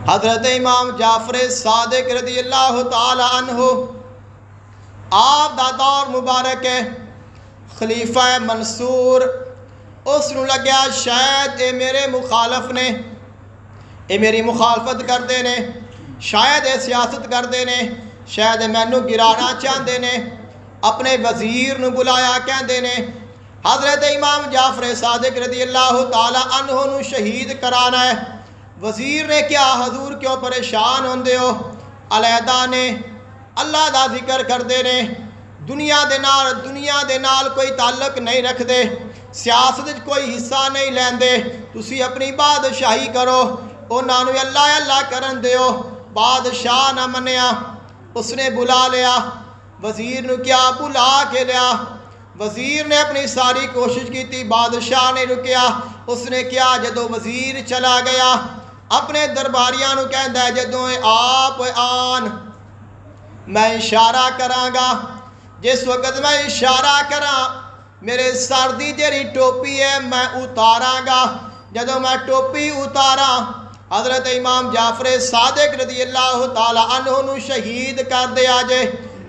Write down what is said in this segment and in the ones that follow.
हज़रत इमाम जाफर सादिक रज़ी अल्लाह तआला अन्हु आप दा दौर मुबारक है, खलीफा मंसूर। उसनू लग्या शायद ये मेरे मुखालफ ने, ये मेरी मुखालफत करते ने, शायद ये सियासत करते ने, शायद मैनू गिराना चाहते ने। अपने वजीर नू बुलाया, कहते ने हज़रत इमाम जाफर सादिक रज़ी अल्लाह तआला अन्हु नू शहीद कराना है। वजीर ने क्या, हजूर क्यों परेशान होंदे हो? अलैदा ने अल्लाह दा जिक्र करते ने, दुनिया दे नाल कोई ताल्लुक नहीं रखते, सियासत कोई हिस्सा नहीं लेंदे। तुसी अपनी बादशाही करो, उन्होंने अल्लाह अल्लाह करन दिओ। बादशाह ना मनिया, उसने बुला लिया वजीर नू, क्या बुला के लिया। वजीर ने अपनी सारी कोशिश की, बादशाह ने रुकिया। उसने क्या, जदों वजीर चला गया अपने दरबारियां नू कहंदा है, जदों आप आन मैं इशारा करांगा। जिस वक्त मैं इशारा करा, मेरे सर दी जेरी टोपी है मैं उतारांगा। जदों मैं टोपी उतारा, हज़रत इमाम जाफर सादिक रज़ी अल्लाह तआला अन्हु नू शहीद कर दिया जे।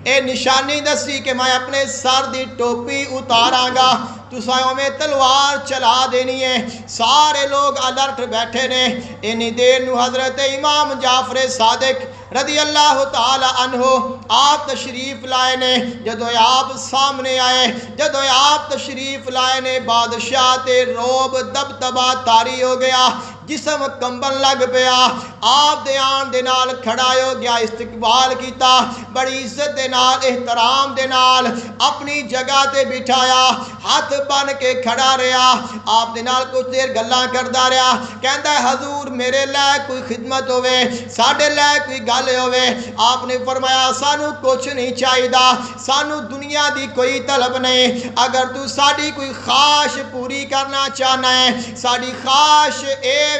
ये निशानी दसी कि मैं अपने सर दी टोपी उतारांगा, तुसां में तलवार चला देनी है। सारे लोग अलर्ट बैठे ने। इन्नी देर नू हज़रत इमाम जाफर सादिक रज़ी अल्लाह तआला अन्हु आप तशरीफ लाए ने। जदों आप सामने आए, जदों आप तशरीफ लाए ने, बादशाह ते रोब दबदबा तारी हो गया, जिसम कंबन लग पिया। आप दे आन दे नाल खड़ा हो गया, इस्तकबाल किया, बड़ी इज्जत दे नाल, एहतराम दे नाल अपनी जगह ते बिठाया, हाथ बन के खड़ा रहा। आप दे नाल कुछ देर गल्लां करदा रहा। कहंदा है हजूर मेरे लै कोई खिदमत होवे, साडे लै कोई गल होवे। आपने फरमाया सानू कुछ नहीं चाहिदा, सानू दुनिया दी कोई तलब नहीं। अगर तू साडी कोई ख्वाहिश पूरी करना चाहना है, साडी ख्वाहिश ए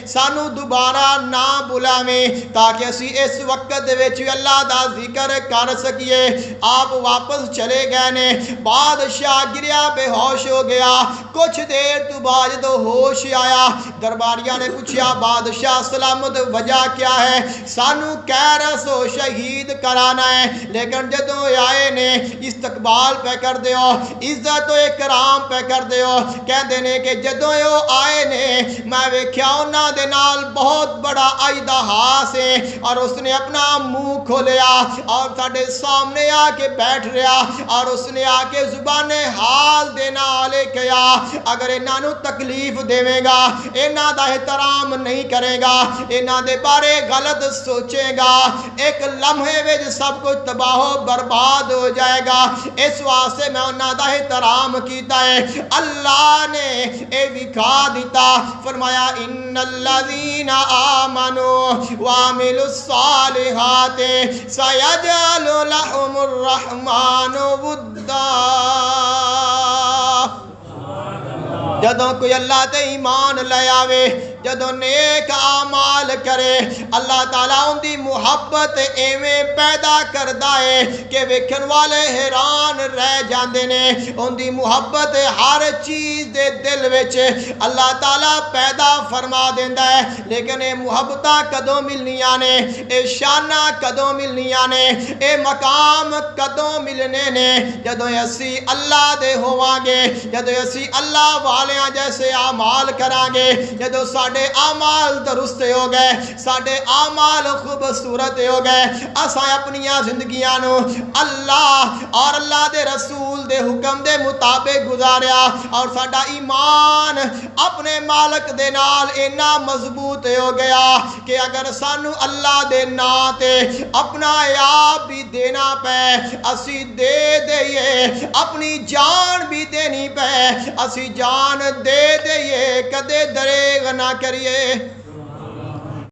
सानू दोबारा ना बुलावें, ताकि असी इस वक्त दे विच अल्लाह दा जिक्र कर सकिए। आप वापस चले गए ने। बादशाह गिरया, बेहोश हो गया। कुछ देर तो बाद जदों होश आया, दरबारिया ने पूछा बादशाह सलामत वजह क्या है? सानू कह रहे सो शहीद कराना है, लेकिन जदों आए ने इस्तकबाल पे कर दियो, इज्जत इकराम पे कर दियो। कहते ने कि जदों आए ने मैं क्या उन्होंने दे नाल बहुत बड़ा इतिहास है, और उसने अपना मुंह खोलिया और साडे सामने आके बैठ रहा, और उसने आके जुबाने हाल देना आले कहा, अगर इन्हों तकलीफ देवेगा, इन्हों का एहतराम नहीं करेगा, इन्हों दे बारे गलत सोचेगा, एक लम्हे में सब कुछ तबाह बर्बाद हो जाएगा। इस वास्ते मैं उन्हों का एहतराम किया है। अल्लाह ने यह विखा दिता, फरमाया इन्नल्लज़ीना आमनू वामिलुस्सालिहाति सयजअलु लहुमुर रहमानु वुद्दा। जदों कोई अल्लाह ते ईमान ले आवे, जदों नेक आमाल करे, अल्लाह ताला उनकी मुहब्बत एवें पैदा करता है कि वेखन वाले हैरान रह जाते ने। उनकी मुहब्बत हर चीज़ दे दिल विच अल्लाह ताला पैदा फरमा देंदा है। लेकिन ये मुहब्बत कदों मिलनियां ने, ये शाना कदों मिलनियां ने, ये मकाम कदों मिलने ने? जदों असी अल्लाह दे होवांगे, जदों असी अल्लाह वालियां जैसे आमाल करांगे, जदों साडे आमाल दुरुस्त हो गए, साडे आमाल खूबसूरत हो गए, असां अपनियां जिंदगियां नू अल्लाह और अल्लाह दे रसूल दे हुक्म दे मुताबिक गुजारिया, और साडा ईमान अपने मालक दे नाल इन्ना मजबूत हो गया कि अगर सानू अल्लाह दे नां ते अपना आप भी देना पे असी दे दईए, अपनी जान भी देनी पे असी जान दे दईए, कदे दरेग ना करिए।